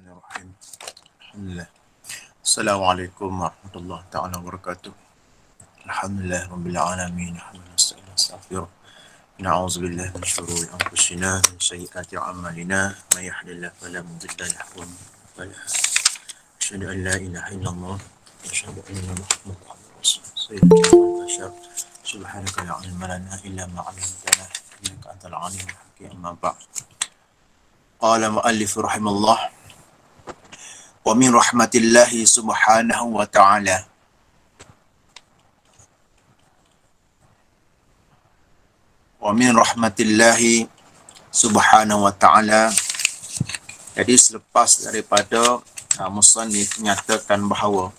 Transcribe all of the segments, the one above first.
Bismillahirrahmanirrahim. Alhamdulillah. Assalamualaikum warahmatullahi taala wabarakatuh. Alhamdulillah rabbil alamin. Alhamdulillah astaghfirullah. Na'udzu billahi min syururi anfusina min sayyiati a'malina. May yahdihillahu fala mudilla lahu wa man yudlil fala hadiya lahu. Asyhadu an la ilaha illallah wa asyhadu anna Muhammadan rasulullah. Sayyidul bashar. Subhanaka la ilma lana illa ma 'allamtana innaka antal alimul hakim. Amma ba'd. Qala mu'allif rahimallah wa min rahmatillahi subhanahu wa ta'ala wa min rahmatillahi subhanahu wa ta'ala. Jadi selepas daripada musannif menyatakan bahawa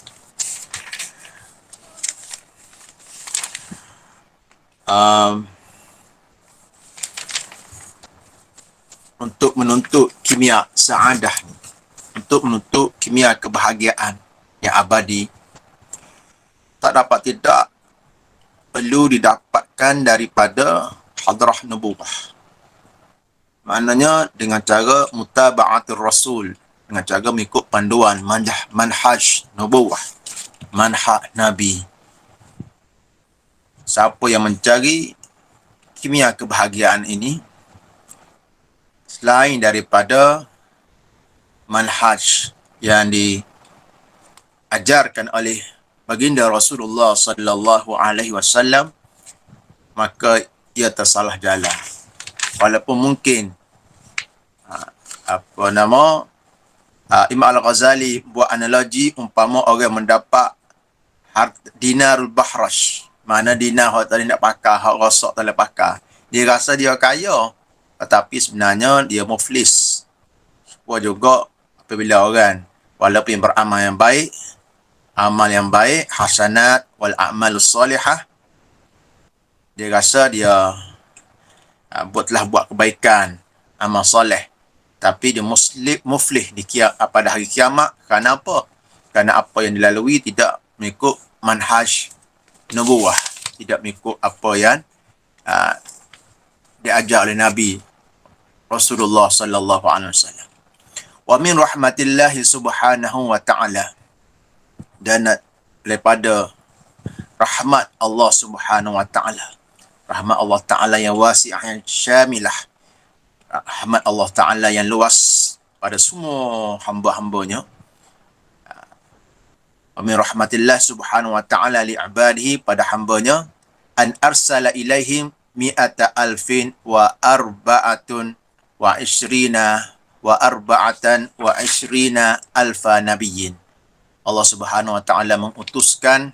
untuk menuntut kimia sa'adah, untuk menuntut kimia kebahagiaan yang abadi, tak dapat tidak perlu didapatkan daripada hadrah nubuwah. Maknanya dengan cara mutaba'atul rasul, dengan cara mengikut panduan manhaj nubuwah, manhaj nabi. Siapa yang mencari kimia kebahagiaan ini selain daripada manhaj yang diajarkan oleh baginda Rasulullah sallallahu alaihi wasallam, maka ia tersalah jalan. Walaupun mungkin Imam Al-Ghazali buat analogi umpama orang mendapat dinarul bahrash, mana dinar hak tadi nak pakai, hak rosak tak boleh pakai. Dia rasa dia kaya, tetapi sebenarnya dia muflis. Supaya juga apabila orang walaupun beramal yang baik, amal yang baik, hasanat wal a'malus salihah, dia rasa dia buat kebaikan, amal soleh, tapi dia muflih pada hari kiamat. Kerana apa? Kerana apa yang dilalui tidak mengikut manhaj nubuwah, tidak mengikut apa yang diajar oleh Nabi Rasulullah sallallahu alaihi wasallam. Wa min rahmatillahi subhanahu wa ta'ala, dan daripada rahmat Allah subhanahu wa ta'ala, rahmat Allah ta'ala yang wasi'ah, yang syamilah, rahmat Allah ta'ala yang luas pada semua hamba-hambanya. Wa min rahmatillah subhanahu wa ta'ala li'ibadihi, pada hambanya, an arsala ilaihim mi'ata alfin wa arba'atun wa ishrina wa arba'atan wa ishrina alfa nabiyyin. Allah subhanahu wa ta'ala mengutuskan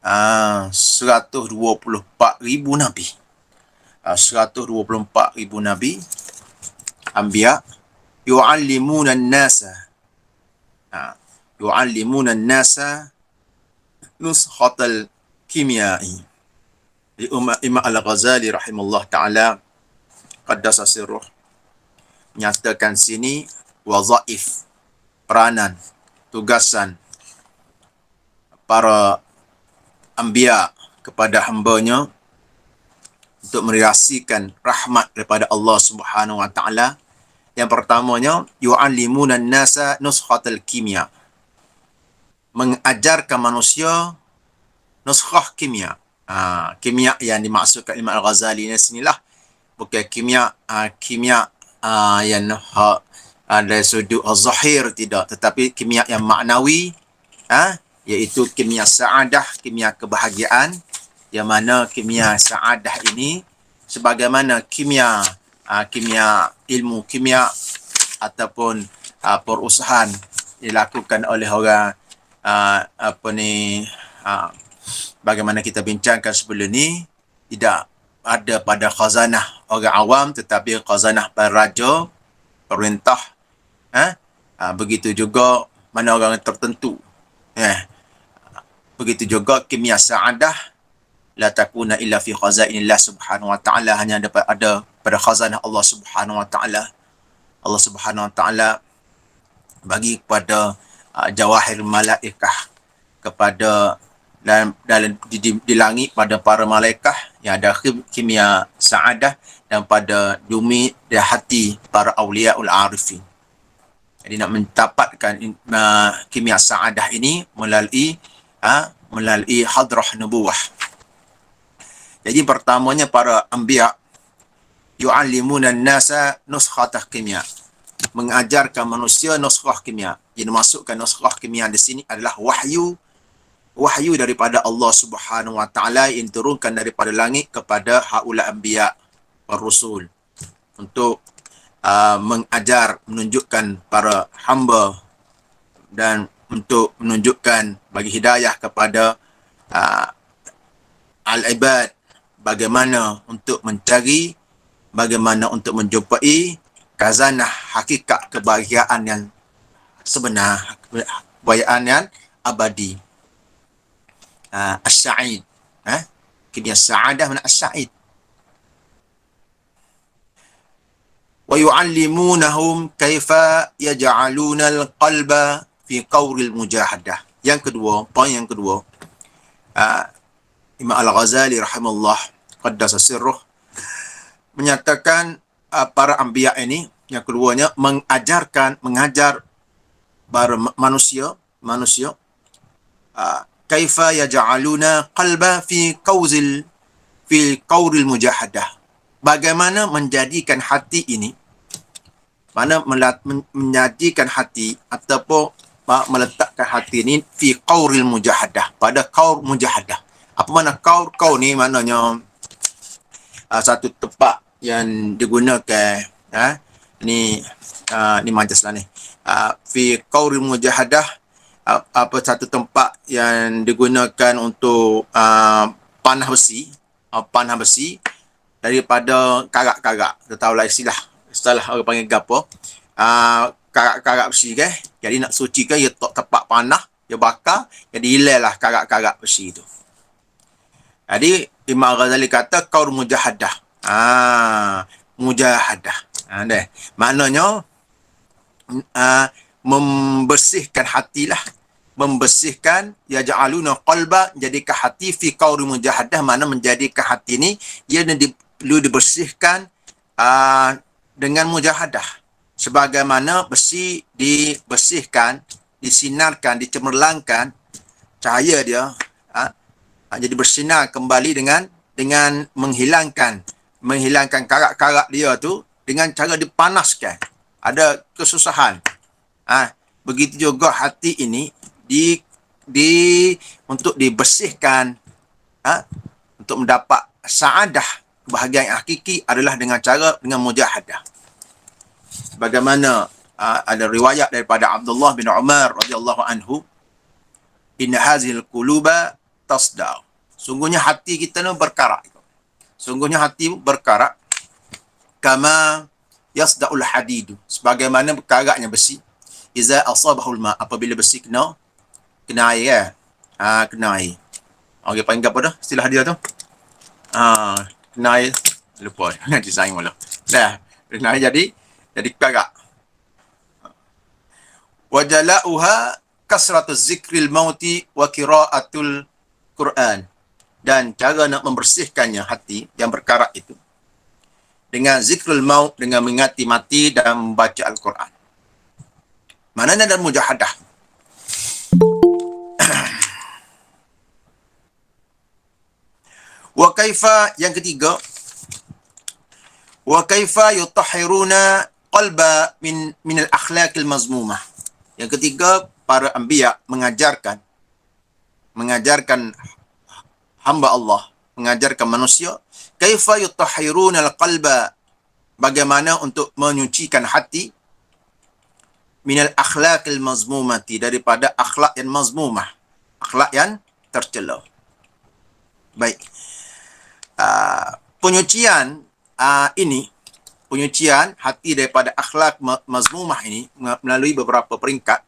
124,000 nabi. 124,000 nabi, anbiya, yu'allimuna an-nasa nuskhatal kimiyai. Imam Al-Ghazali rahimahullah ta'ala qaddasa sirruh nyatakan sini wazaif, peranan, tugasan para anbiya kepada hambanya untuk meriasikan rahmat daripada Allah Subhanahu wa taala. Yang pertamanya, yu'allimuna an-nasa nuskhatal kimia, mengajarkan manusia nuskhah kimia. Kimia yang dimaksudkan Imam Al-Ghazali ni sinilah bukan kimia yang dari sudut zahir, tidak, tetapi kimia yang maknawi, iaitu kimia sa'adah, kimia kebahagiaan, yang mana kimia sa'adah ini sebagaimana kimia ilmu kimia ataupun perusahaan dilakukan oleh orang bagaimana kita bincangkan sebelum ni, tidak ada pada khazanah orang awam, tetapi khazanah para raja, perintah. Begitu juga mana orang tertentu. Begitu juga kimia sa'adah, la takuna illa fi khazainillah subhanahu wa ta'ala, hanya ada pada khazanah Allah subhanahu wa ta'ala. Allah subhanahu wa ta'ala bagi kepada jawahir malaikah, kepada di langit pada para malaikat yang ada kimia sa'adah, dan pada bumi dan hati para awliyaul arifin. Jadi nak mendapatkan kimia sa'adah ini melalui hadrah nubuwah. Jadi pertamanya para anbiya yu'allimuna an-nasa nuskhatah kimia, mengajarkan manusia nuskhah kimia. Yang dimasukkan nuskhah kimia di sini adalah wahyu daripada Allah Subhanahu wa taala yang turunkan daripada langit kepada haula anbiya war rusul untuk mengajar, menunjukkan para hamba dan untuk menunjukkan bagi hidayah kepada al-ibad bagaimana untuk mencari, bagaimana untuk menjumpai khazanah hakikat kebahagiaan yang sebenar, kebahagiaan yang abadi. As-sa'id. Kimia sa'adah mana as-sa'id. Wa yu'allimunahum kaifa yaj'aluna al-qalba fi qawril mujahadah. Yang kedua, poin yang kedua, Imam Al-Ghazali rahimahullah qaddasa sirruh menyatakan para anbiya ini, yang keduanya mengajar para manusia kaifa yaj'aluna qalba fi qawril mujahadah. Bagaimana menjadikan hati ini, menjadikan hati ataupun meletakkan hati ini fi qawril mujahadah, pada qaur mujahadah. Apa makna qaur? Qaur ni maknanya satu tempat yang digunakan ni majas lah ni. Fi qawril mujahadah, apa satu tempat yang digunakan untuk panah besi daripada karak-karak. Kita tahulah istilah orang panggil gapo, karak-karak besi ke. Jadi nak suci ke, dia tempat panah, dia bakar, jadi hilanglah karak-karak besi itu. Jadi Imam Ghazali kata qaur mujahadah. Mujahadah. Maknanya membersihkan hatilah, membersihkan, yaj'aluna qalba, jadikan hati fi qauri mujahadah, mana menjadikan hati ni ia perlu dibersihkan dengan mujahadah, sebagaimana besi dibersihkan, disinarkan, dicemerlangkan cahaya dia, jadi bersinar kembali dengan menghilangkan karak-karak dia tu dengan cara dipanaskan. Ada kesusahan. Begitu juga hati ini untuk dibersihkan, untuk mendapat sa'adah, kebahagiaan yang hakiki adalah dengan mujahadah. Bagaimana ada riwayat daripada Abdullah bin Umar radhiyallahu anhu, inna hazil quluba tasda. Sungguhnya hati kita ni berkarak. Sungguhnya hati berkarak kama yasda'ul hadidu, sebagaimana berkaraknya besi. Iza asabahul ma, apabila besi kena air kena air. Okey, panggil apa dah istilah dia tu? Kena air, lupa nanti saya mula. Dah, kena air jadi karak. Wa jala'uha kasratuz zikril mauti wa qira'atul Quran. Dan cara nak membersihkannya hati yang berkarak itu dengan zikrul maut, dengan mengingati mati dan membaca Al-Quran. Maknanya dan mujahadah. Wa kaifa, yang ketiga, wa kaifa yutahhiruna qalba min al-akhlaqil mazmumah. Yang ketiga, para anbiya mengajarkan hamba Allah, mengajarkan manusia kaifa yutahhiruna al-qalba, bagaimana untuk menyucikan hati minal akhlaqil mazmumati, daripada akhlak yang mazmumah, akhlak yang tercela. Baik. Penyucian penyucian hati daripada akhlak mazmumah ini melalui beberapa peringkat.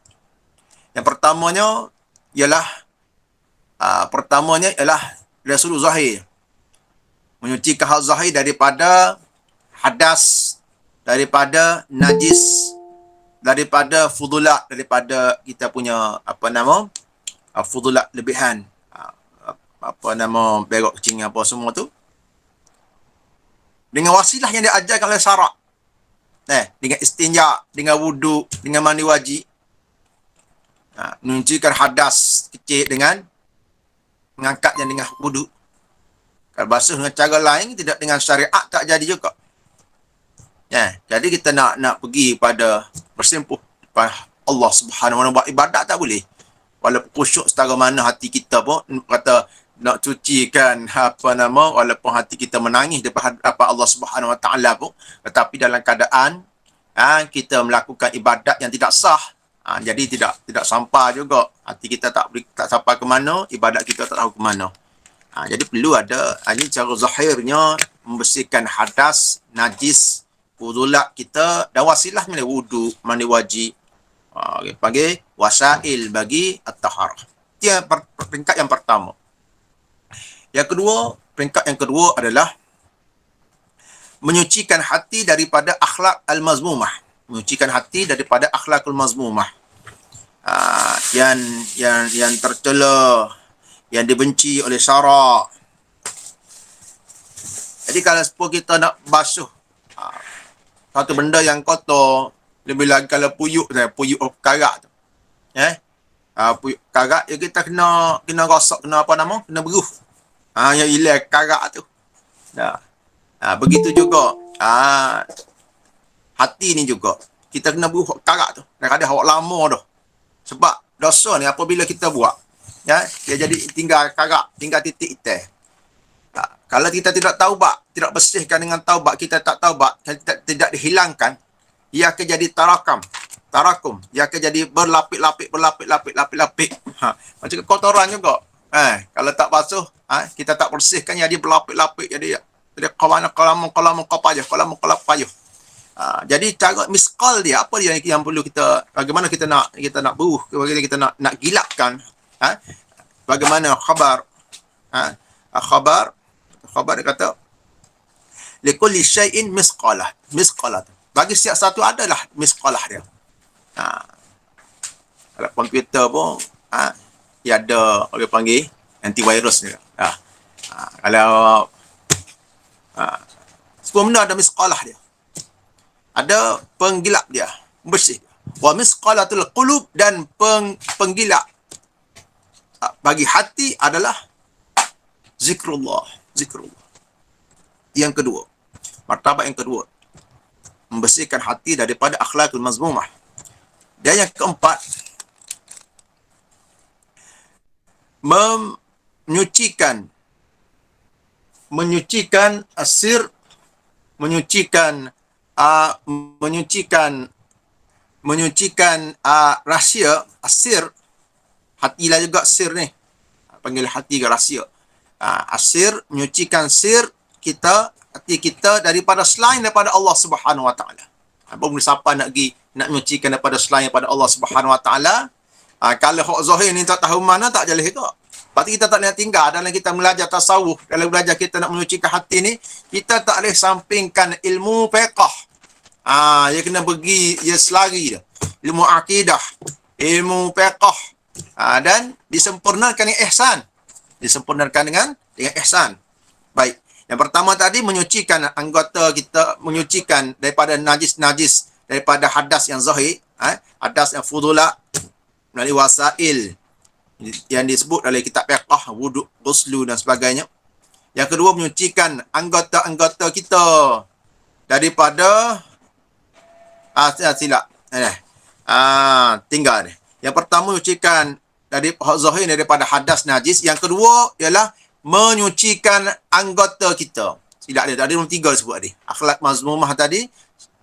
Yang pertamanya ialah Rasul Zahir, menyucikan hal zahir daripada hadas, daripada najis, daripada fudulat, daripada kita punya fudulat lebihan, berok kecing apa semua tu, dengan wasilah yang diajarkan oleh syarak. Dengan istinja, dengan wuduk, dengan mandi wajib. Menyucikan hadas kecil dengan mengangkatnya dengan wuduk. Kalau basuh dengan cara lain, tidak dengan syariat, tak jadi juga. Jadi kita nak pergi pada bersimpuh pada Allah Subhanahu wa taala, buat ibadat tak boleh. Walaupun khusyuk setara mana hati kita pun kata nak cucikan walaupun hati kita menangis depan Allah Subhanahu wa taala pun, tetapi dalam keadaan kita melakukan ibadat yang tidak sah, jadi tidak sampai juga. Hati kita tak sampai ke mana, ibadat kita tak tahu ke mana. Jadi perlu ada ini cara zahirnya membersihkan hadas, najis, wudulat kita dan wasilahnya wudu, mandi wajib. Panggil wasail bagi at-taharah. Itu peringkat yang pertama. Peringkat yang kedua adalah menyucikan hati daripada akhlak al-mazmumah. Menyucikan hati daripada akhlakul mazmumah. Yang tercela, yang dibenci oleh syarak. Jadi kalau kita nak basuh satu benda yang kotor, lebih lagi kalau puyuk karat tu. Puyuk karat, kita kena rosak, kena beruh. Yang hilang karat tu. Begitu juga hati ni juga. Kita kena beruh karat tu. Kadang-kadang awak lama dah. Sebab dosa ni apabila kita buat, dia jadi tinggal karat, tinggal titik hitam. Kalau kita tidak taubat, tidak bersihkan dengan taubat, kita tak taubat, tidak dihilangkan, ia akan jadi tarakum. Ia akan jadi berlapik-lapik. Macam kotoran juga. Kalau tak basuh, kita tak bersihkan, jadi berlapik-lapik, jadi kalamu kapayah. Jadi cara miskal dia, apa dia yang perlu kita, bagaimana kita nak beruh, bagaimana kita nak gilapkan, bagaimana khabar dia kata likulli syai'in misqalah. Bagi setiap satu adalah misqalah dia. Kalau komputer pun dia ada orang panggil antivirus dia. Kalau semua benda ada misqalah dia. Ada penggilap dia, bersih. Wa misqalatul qulub, dan penggilap bagi hati adalah zikrullah. Yang kedua, martabat yang kedua, membersihkan hati daripada akhlakul mazmumah. Dan yang keempat, menyucikan asir, menyucikan rahsia, asir. Hati lah juga sir ni, panggil hati ke rahsia. Asir, menyucikan sir kita, hati kita daripada selain daripada Allah Subhanahu wa taala. Apa boleh siapa nak menyucikan daripada selain daripada Allah Subhanahu wa taala? Kalau hak zahir ni tak tahu mana, tak boleh juga. Berarti kita tak boleh tinggal dalam kita belajar tasawuf, dalam belajar kita nak menyucikan hati ni, kita tak boleh sampingkan ilmu fiqh. Dia kena pergi, dia selari dia. Ilmu akidah, ilmu fiqh, dan disempurnakan dengan ihsan. Disempurnakan dengan ihsan. Baik. Yang pertama tadi, menyucikan anggota kita, menyucikan daripada najis-najis, daripada hadas yang zahir, hadas yang fudulat, melalui wasail yang disebut dalam kitab fiqh, wuduk, ghuslu dan sebagainya. Yang kedua, menyucikan anggota-anggota kita daripada silap. Tinggal ni. Yang pertama, menyucikan dari zahir daripada hadas najis. Yang kedua ialah menyucikan anggota kita. Silap dia. Tadi nombor 3 disebut tadi. Akhlak mazmumah tadi,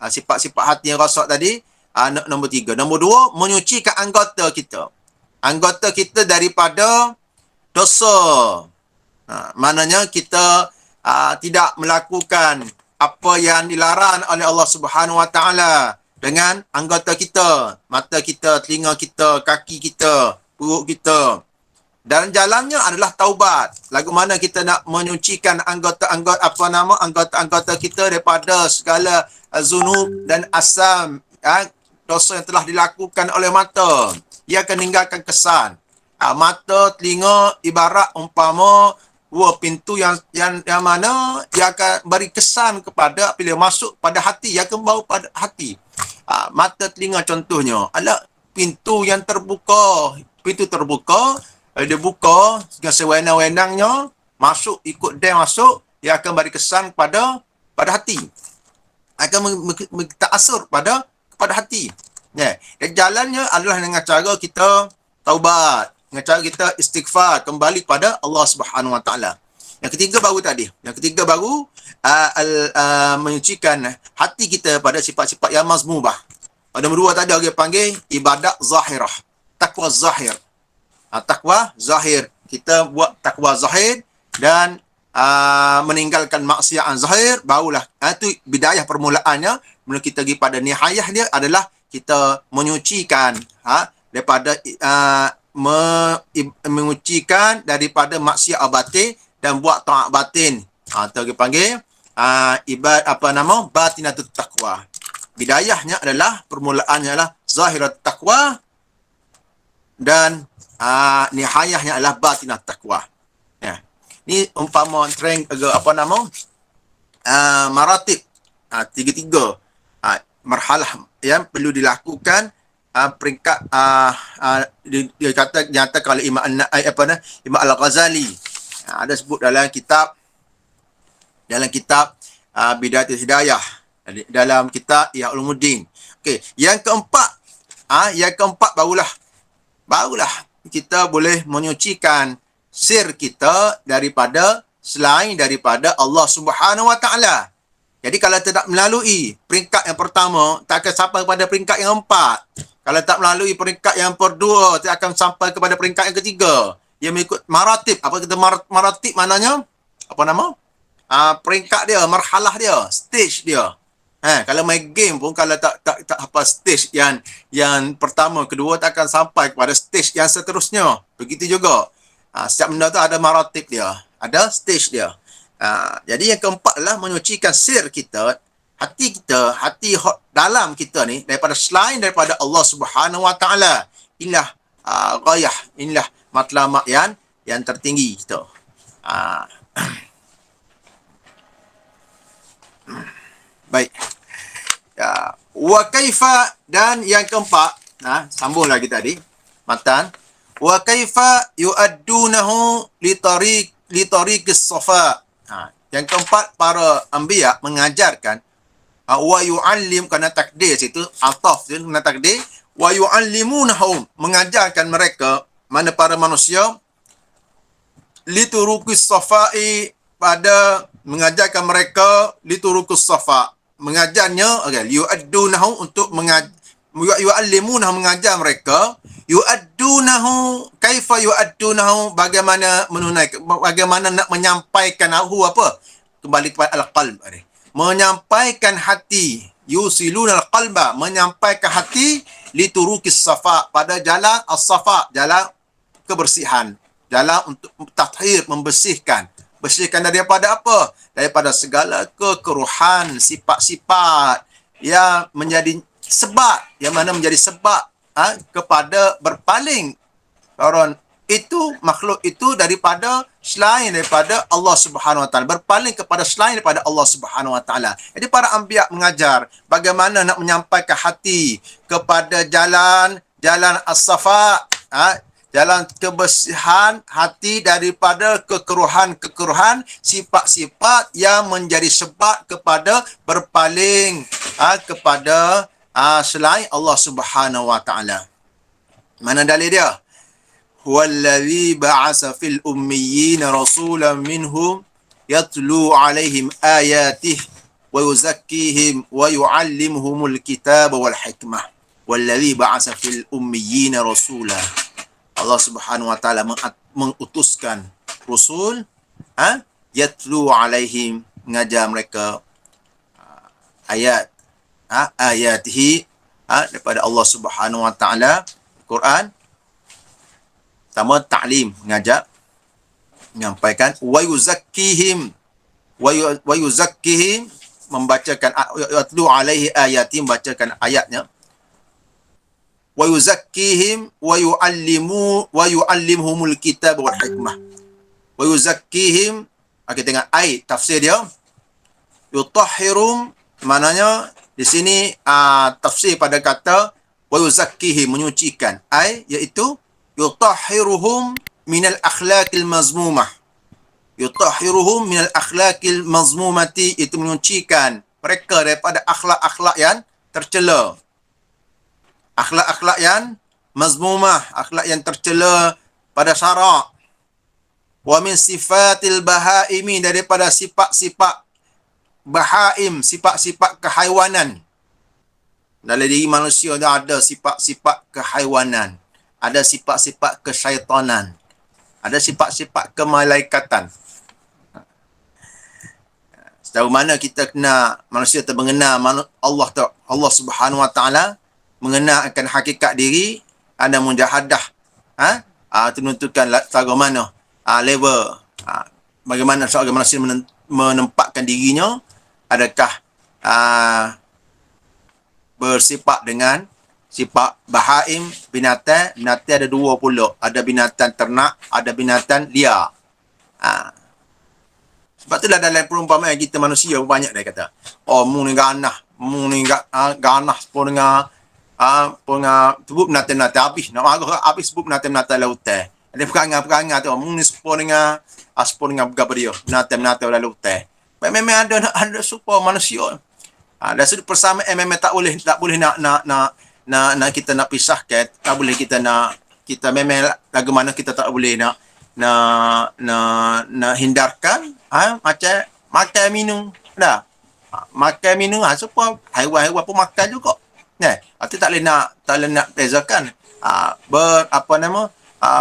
sifat-sifat hati yang rosak tadi, nombor 3. Nombor 2, menyucikan anggota kita. Anggota kita daripada dosa. Maknanya kita tidak melakukan apa yang dilarang oleh Allah Subhanahu wa taala dengan anggota kita, mata kita, telinga kita, kaki kita, perut kita. Dan jalannya adalah taubat. Lagu mana kita nak menyucikan anggota-anggota kita daripada segala zunub dan asam, dosa yang telah dilakukan oleh mata. Ia akan meninggalkan kesan. Mata, telinga ibarat umpama dua pintu yang mana dia akan beri kesan kepada bila masuk pada hati, dia akan bawa pada hati. Mata telinga contohnya adalah pintu yang terbuka. Pintu terbuka, dia buka dengan sewenang-wenangnya, masuk, ikut dia masuk, dia akan beri kesan pada hati. Akan ta'asur kepada hati. Ya. Dan jalannya adalah dengan cara kita taubat, dengan cara kita istighfar, kembali kepada Allah Subhanahu Wa Taala. Yang ketiga baru tadi. Yang ketiga baru menyucikan hati kita pada sifat-sifat yang mazmubah. Nombor dua tadi orang panggil ibadat zahirah. Takwa zahir. Takwa zahir. Kita buat takwa zahir dan meninggalkan maksiat zahir, barulah itu bidayah permulaannya. Mula kita pergi pada nihayah dia adalah kita menyucikan daripada menyucikan daripada maksiat batin dan buat taat batin. Kita panggil batinatut taqwa. Bidayahnya adalah permulaannya adalah zahirat taqwa dan nihayahnya adalah batinat taqwa. Ya. Ni umpama trend maratib. Tiga-tiga marhalah yang perlu dilakukan. Peringkat dia kata nyata kalau Imam Al-Ghazali ada sebut dalam kitab Bidayatul Hidayah, dalam kitab Ihya Ulumuddin. Okey, yang keempat barulah kita boleh menyucikan sir kita daripada selain daripada Allah Subhanahu Wa Taala. Jadi kalau tidak melalui peringkat yang pertama, tak akan sampai kepada peringkat yang empat. Kalau tak melalui peringkat yang kedua, tak akan sampai kepada peringkat yang ketiga. Dia mengikut maratib. Apa kita maratib maknanya? Apa nama? Peringkat dia, marhalah dia, stage dia. Kalau main game pun kalau tak apa stage yang pertama, kedua, tak akan sampai kepada stage yang seterusnya. Begitu juga. Setiap benda tu ada maratib dia, ada stage dia. Jadi yang keempat adalah menyucikan sir kita, hati kita, hati dalam kita ni daripada selain daripada Allah Subhanahu Wa Taala. Inilah ghayah, inilah matlamat yang tertinggi kita. Baik. Wa kaifa, dan yang keempat, sambung lagi tadi matan. Wa kaifa yu'addunahu li tariqis safa. Yang keempat, para anbiya mengajarkan wa yu'allim, kerana takdir situ ataf dia kena takdir, wa yu'allimunahum, mengajarkan mereka, mana para manusia, lituruqis safai, pada mengajarkan mereka lituruqis safa, mengajarnya yu'addunahu, untuk yu'allimunahum, mengajar mereka, yu'addunahu, kaifa yu'addunahu, bagaimana menunaikan, bagaimana nak menyampaikan apa, kembali kepada al-qalb, menyampaikan hati, yusiluna al-qalba, menyampaikan hati, lituruqis safa, pada jalan as-safa, jalan kebersihan, jalan untuk tathhir, membersihkan daripada apa? Daripada segala kekeruhan, sifat-sifat yang menjadi sebab, yang mana menjadi sebab kepada berpaling orang itu, makhluk itu, daripada selain daripada Allah Subhanahu Wa Taala, berpaling kepada selain daripada Allah Subhanahu Wa Taala. Jadi para anbiya mengajar bagaimana nak menyampaikan hati kepada jalan as-safa, jalan kebersihan hati daripada kekeruhan, sifat-sifat yang menjadi sebab kepada berpaling kepada selain Allah Subhanahu Wa Taala. Mana dalil dia? Huwallazi ba'asa fil ummiyyin rasulan minhum yatlu 'alaihim ayatihi wa yuzakkihim wa yu'allimuhumul kitaba wal hikmah. Wallazi ba'asa fil ummiyyin rasulan. Allah Subhanahu Wa Taala mengutuskan rasul, yatlu 'alaihim, mengajar mereka ayatihi, daripada Allah Subhanahu Wa Taala, Quran. Pertama, ta'lim, mengajar, menyampaikan, wa yuzakkihim, membacakan, yatlu alaihi ayati, membacakan ayatnya, wa yuzakkihim wa yu'allimuhumul kitab wal hikmah, wa wa yuzakkihim. Kita tengok ai tafsir dia. Yutahhirum maknanya di sini tafsir pada kata wa yuzakkihim, menyucikan, ai iaitu yutahhiruhum minal akhlaqil mazmumah. Yutahhiruhum minal akhlaqil mazmumati, itu menyucikan mereka daripada akhlak-akhlak yang tercela. Akhlak-akhlak yang mazmumah, akhlak yang tercela pada syarak. Wa min sifatil bahaimi, daripada sifat-sifat bahaim, sifat-sifat kehaiwanan. Dalam diri manusia dia ada sifat-sifat kehaiwanan, ada sifat-sifat kesyaitanan, ada sifat-sifat kemalaikatan. Sejauh mana kita kena, manusia mengenal Allah Subhanahu Wa Taala, mengenal akan hakikat diri, ada mujahadah, tentukan sejauh mana level, bagaimana seorang manusia menempatkan dirinya, adakah bersifat dengan sifat bahaim, binatang. Binatang ada dua pula, ada binatang ternak, ada binatang liar. Sebab itulah dalam perumpamaan kita manusia banyak dia kata, oh mu ni ganah, mu ni ganah pun dengan sebut binatang-binatang habis, nak marah habis sebut binatang-binatang lautan. Ada perangai-perangai tu, mu ni sepuluh dengan berapa dia, binatang-binatang lautan. Memang ada super manusia. Dan sudut persamaan memang tak boleh nak kita nak pisahkan, tak boleh kita memang lagu mana kita tak boleh nak hindarkan, macam makan minum dah. Makan minum supaya haiwan-haiwan pun makan juga. Itu tak boleh nak bezakan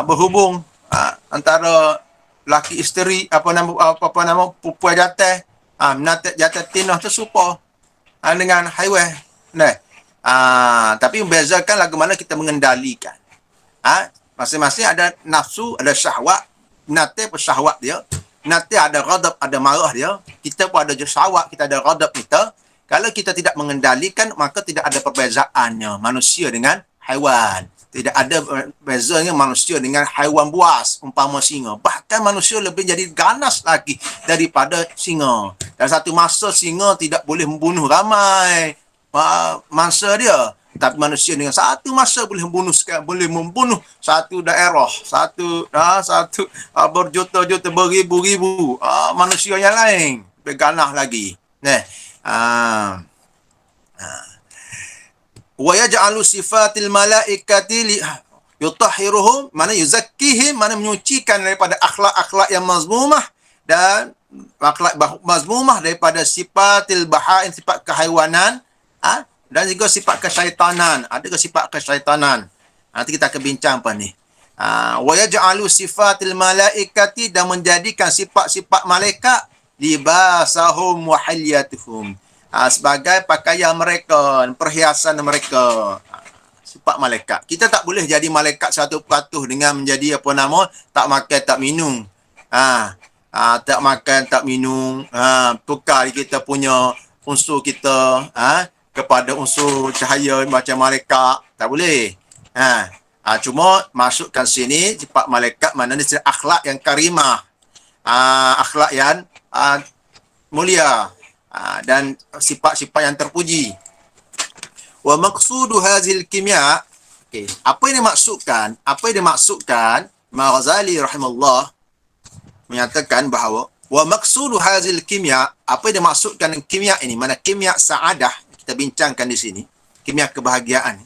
berhubung antara laki isteri, perempuan jantan, jantan tinah tu supaya dengan haiwan. Tapi membezakan lagu mana kita mengendalikan. Masing-masing ada nafsu, ada syahwat. Nanti pun syahwat dia. Nanti ada ghadab, ada marah dia. Kita pun ada syahwat, kita ada ghadab kita. Kalau kita tidak mengendalikan, maka tidak ada perbezaannya manusia dengan haiwan. Tidak ada bezanya manusia dengan haiwan buas, umpama singa. Bahkan manusia lebih jadi ganas lagi daripada singa. Dan satu masa singa tidak boleh membunuh ramai mangsa dia. Tapi manusia dengan satu masa boleh membunuh satu daerah, satu berjuta-juta, beribu-ribu manusia yang lain. Berganah lagi. Wa yaj'alu sifatil malaikati yutahhiruhum, mana yuzakkihim, mana menyucikan daripada akhlak-akhlak yang mazmumah, dan akhlak mazmumah daripada sifatil bahain, sifat kehaiwanan, dan juga sifat kesyaitanan. Ada ke sifat kesyaitanan? Nanti kita akan bincang apa ni. Wa yaj'alu sifatil malaikati, dan menjadikan sifat-sifat malaikat libasahum wa hilyatuhum, sebagai pakaian mereka, perhiasan mereka. Sifat malaikat. Kita tak boleh jadi malaikat 100% dengan menjadi tak makan, tak minum. Tak makan, tak minum. Tukar kita punya unsur kita kepada unsur cahaya macam malaikat. Tak boleh. Cuma masukkan sini sifat malaikat, maknanya akhlak yang karimah. Akhlak yang mulia. Dan sifat-sifat yang terpuji. Wa maqsudu hazil kimia. Okey, apa yang dimaksudkan? Imam Ghazali rahimahullah menyatakan bahawa wa maqsudu hazil kimia, apa yang dimaksudkan kimia ini? Mana kimia saadah kita bincangkan di sini. Kimia kebahagiaan.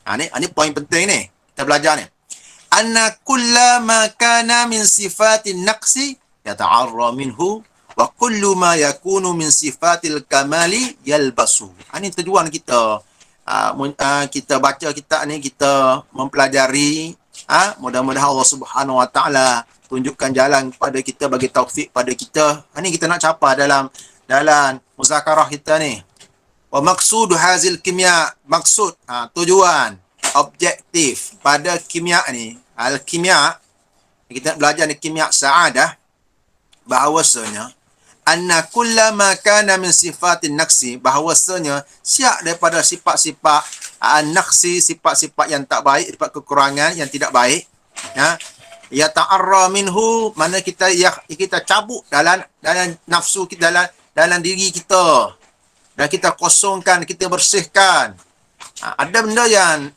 Ini poin penting ni. Kita belajar ni. Anna kullama kana min sifatin naqsi yata'arra minhu wa kullu ma yakunu min sifatil kamali yalbasu. Ini tujuan kita. Kita baca kitab ni, kita mempelajari. Mudah-mudahan Allah Subhanahu Wa Taala tunjukkan jalan kepada kita, bagi taufik pada kita. Ini kita nak capai dalam muzakarah kita ni. Wa maqsud hazil kimia, maksud, tujuan, objektif pada kimia ni. Al-kimia, kita nak belajar ni kimia saadah, bahawasanya anna kullama kana min sifatin naqsi, bahawasanya siap daripada sifat-sifat naqsi, sifat-sifat yang tak baik, sifat kekurangan yang tidak baik, Ya ta'arra minhu, mana kita kita cabut dalam nafsu kita, dalam diri kita. Dan kita kosongkan, kita bersihkan. Ada benda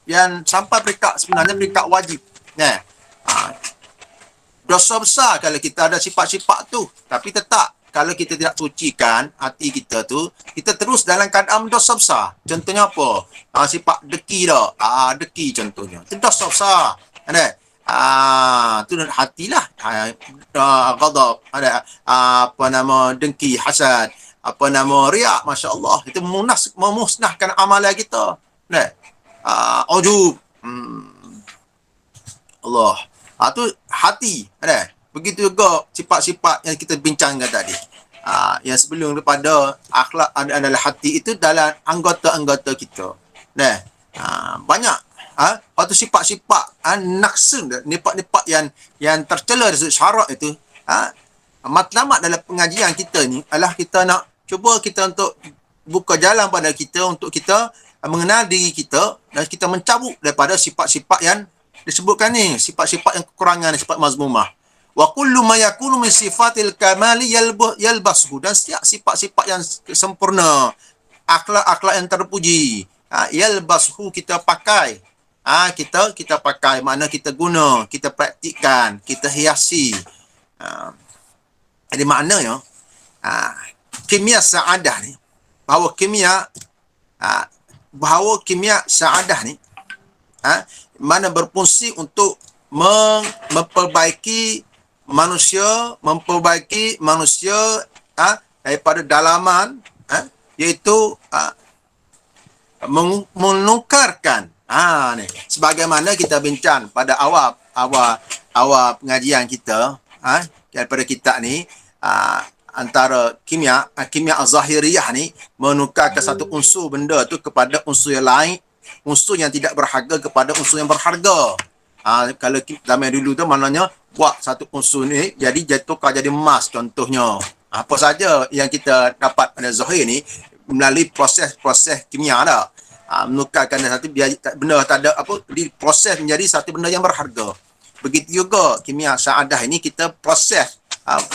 yang sampai peringkat, sebenarnya peringkat wajib. Nah, dosa besar kalau kita ada sifat-sifat tu. Tapi tetap, kalau kita tidak sucikan hati kita tu, kita terus dalam keadaan dosa besar. Contohnya apa? Sifat deki dah. Deki contohnya. Itu dosa besar. Ada? Tu hatilah. Ghadab. Ada apa nama, dengki, hasad. Apa nama, riak, Masya Allah. Itu memusnahkan amalan kita. Ada? Ujub. Allah. Tu hati. Ada? Begitu juga sifat-sifat yang kita bincangkan tadi. Yang sebelum daripada akhlak adalah hati, itu dalam anggota-anggota kita. Nah, banyak waktu sifat-sifat naksun, nipak-nipak yang tercela dari syarak itu. Matlamat dalam pengajian kita ni adalah kita nak cuba kita untuk buka jalan pada kita, untuk kita mengenal diri kita dan kita mencabut daripada sifat-sifat yang disebutkan ni, sifat-sifat yang kekurangan, sifat mazmumah. Wa kullu ma yakunu min sifatil kamali yalbasuhu, dan setiap sifat-sifat yang sempurna, akhlak-akhlak yang terpuji, yalbasuhu, kita pakai. Kita pakai, makna kita guna, kita praktikkan, kita hiasi. Jadi maknanya kimia saadah ni, bahawa kimia saadah ni mana berfungsi untuk memperbaiki manusia daripada dalaman, iaitu menukarkan ni, sebagaimana kita bincang pada awal pengajian kita, daripada kitab ni, antara kimia az-zahiriyah ni menukarkan satu unsur benda tu kepada unsur yang lain, unsur yang tidak berharga kepada unsur yang berharga. Kalau zaman dulu tu maknanya buat satu unsur ni jadi tukar jadi emas contohnya. Apa saja yang kita dapat pada zahir ni melalui proses kimia dah. Menukarkan satu benda tak ada apa, diproses menjadi satu benda yang berharga. Begitu juga kimia saadah ini, kita proses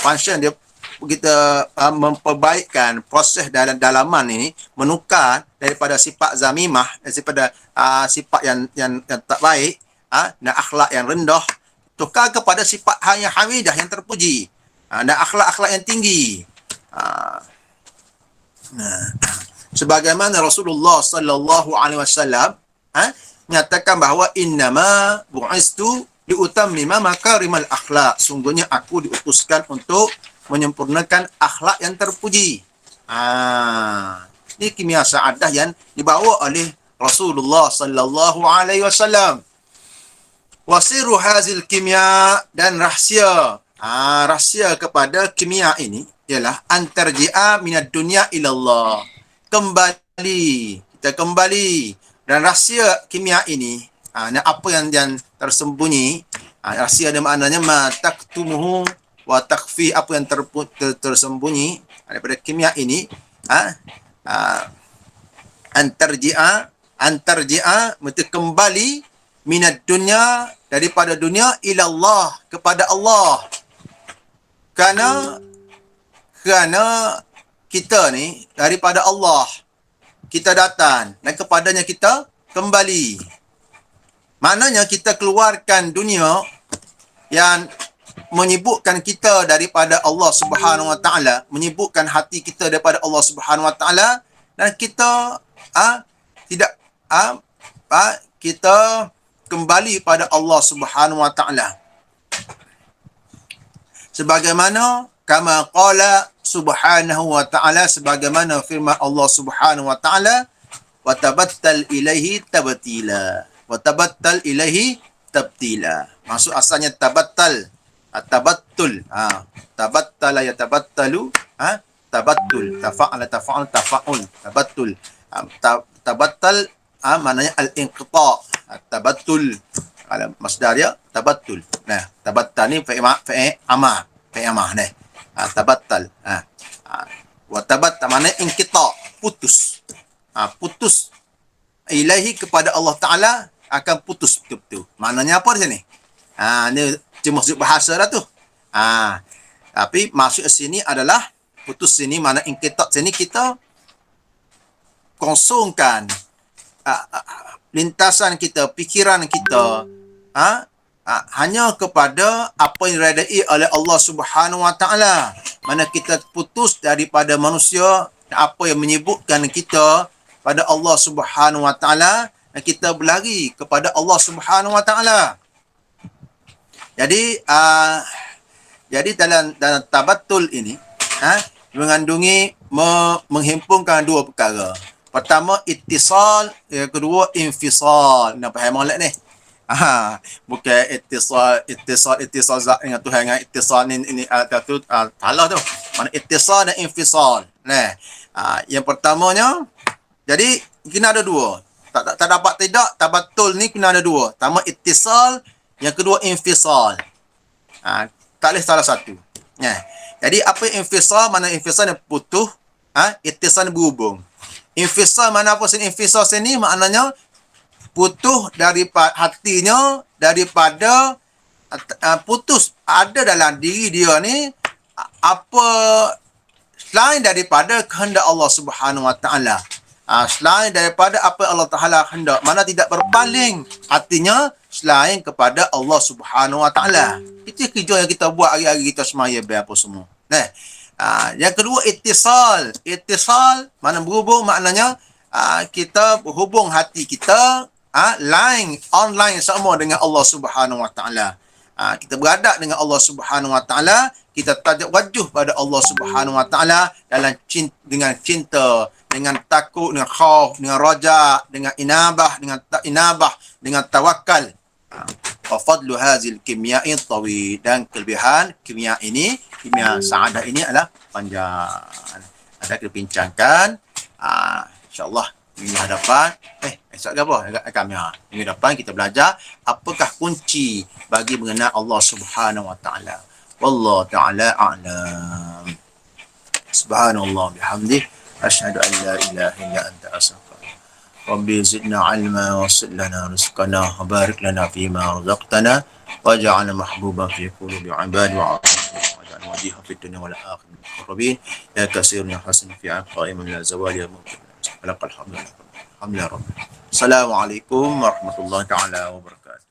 function dia, kita memperbaikkan proses dalam dalaman ini, menukar daripada sifat zamimah, daripada sifat yang tak baik, dan akhlak yang rendah, tukar kepada sifat yang hamidah, yang terpuji, dan akhlak-akhlak yang tinggi. Sebagaimana Rasulullah sallallahu alaihi wasallam nyatakan bahawa innama bu'istu liutammima makarimal akhlak, sungguhnya aku diutuskan untuk menyempurnakan akhlak yang terpuji. Ini kimia saadah yang dibawa oleh Rasulullah sallallahu alaihi wasallam. Wasiru hazil kimia, dan rahsia kepada kimia ini ialah antarji'a minad dunya ila Allah. Kita kembali, dan rahsia kimia ini, apa yang tersembunyi, rahsia ada maknanya ma taktumuhu wa takfi, apa yang tersembunyi daripada kimia ini, antarji'a mesti kembali, minad dunya, daripada dunia, ila Allah, kepada Allah. Kerana kita ni daripada Allah kita datang, dan kepadanya kita kembali. Maknanya kita keluarkan dunia yang menyibukkan kita daripada Allah Subhanahu Wa Taala, menyibukkan hati kita daripada Allah Subhanahu Wa Taala, dan kita kita kembali pada Allah Subhanahu Wa Taala. Sebagaimana kama qala subhanahu wa ta'ala, sebagaimana firman Allah Subhanahu wa ta'ala, wa tabattal ilaihi tabtila, wa tabattal ilaihi tabtila. Maksud asalnya tabattal, tabattul, tabattala yatabattalu, tabattul, tafa'ala tafa'al tafa'ul, tabattul, tabattal maknanya al-inqita', tabattul ala masdar dia tabattul. Nah, tabattal ni fi'il amah ni. Tabattal. Wa tabattal maknanya inqita', putus. Putus ilahi, kepada Allah Taala akan putus betul-betul. Maknanya apa di sini? Ni Itu maksud bahasa dah tu. Tapi maksud sini adalah putus sini mana inqitat sini kita kosongkan lintasan kita, pikiran kita hanya kepada apa yang diredai oleh Allah Subhanahu Wa Taala. Mana kita putus daripada manusia apa yang menyebutkan kita pada Allah Subhanahu Wa Taala dan kita berlari kepada Allah Subhanahu Wa Taala. Jadi dalam tabattul ini mengandungi menghimpunkan dua perkara. Pertama ittisal, yang kedua infisal. Nak faham molek ni? Bukan ittisal zat dengan Tuhan dengan ittisal ini salah tu. Mana ittisal dan infisal. Nah, yang pertamanya jadi kena ada dua. Tak dapat tidak tabattul ni kena ada dua. Pertama ittisal, yang kedua infisal. Tak boleh salah satu. Jadi apa infisal? Mana infisal yang putus, ittisal berhubung. Infisal mana apa sini? Infisal sini maknanya putus daripada hatinya, daripada putus ada dalam diri dia ni apa selain daripada kehendak Allah Subhanahu Wa Taala. Selain daripada apa Allah Taala hendak, mana tidak berpaling hatinya selain kepada Allah Subhanahu Wa Taala. Itu kerja yang kita buat hari-hari kita semaya apa semua. Yang kedua ittisal. Ittisal mana berhubung, maknanya kita berhubung hati kita online sama dengan Allah Subhanahu Wa Taala. Kita beradab dengan Allah Subhanahu Wa Taala, kita tajuk wajuh pada Allah Subhanahu Wa Taala dalam dengan cinta, dengan takut, dengan khauf, dengan raja, dengan inabah, dengan inabah, dengan tawakal. Wa fadlu hazil kimya'i tawil, dan kelebihan kimia ini, kimia saadah ini adalah panjang. Ada kita bincangkan insya-Allah minggu hadapan esok ke apa dekat kami minggu depan kita belajar apakah kunci bagi mengenal Allah Subhanahu Wa Taala. Wallahu taala a'lam. Subhanallah bihamdih asyhadu an la ilaha illa anta astaghfiruka Rabbi zidna ilma wa sid lana rizqana wa barik lana fima razaqtana waj'alna mahbuban fi qulubi ibadi wa waj'alna wajiha fid dunya wal akhirati muqarrabin ya kasirun hasan fi aqaimin la zawali mumkin. Alhamdulillah. Assalamualaikum warahmatullahi taala wabarakatuh.